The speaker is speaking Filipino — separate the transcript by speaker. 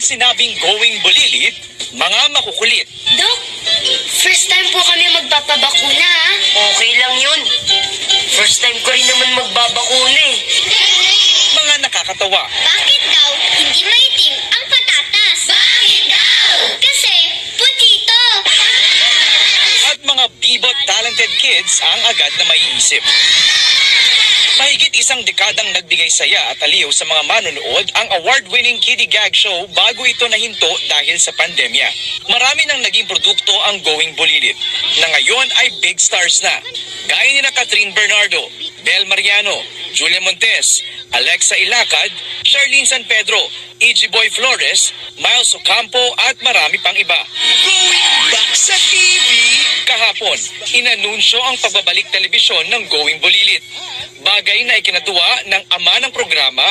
Speaker 1: sinabing going bulilit, mga makukulit.
Speaker 2: Dok, first time po kami magpapabakuna ha.
Speaker 3: Okay lang yun. First time ko rin naman magbabakuna eh.
Speaker 1: Mga nakakatawa.
Speaker 2: Bakit daw hindi maitim ang patatas? Bakit daw? Kasi putito.
Speaker 1: At mga bibot talented kids ang agad na maiisip. Mahigit isang dekadang nagbigay saya at aliw sa mga manonood ang award-winning kiddie gag show bago ito nahinto dahil sa pandemya. Marami nang naging produkto ang Going Bulilit na ngayon ay big stars na. Gaya ni na Catherine Bernardo, Bel Mariano, Julia Montes, Alexa Ilacad, Charlene San Pedro, E.G. Boy Flores, Miles Ocampo at marami pang iba. Going back sa TV! Kahapon, inanunsyo ang pagbabalik telebisyon ng Going Bulilit. Bagay na ikinatuwa ng ama ng programa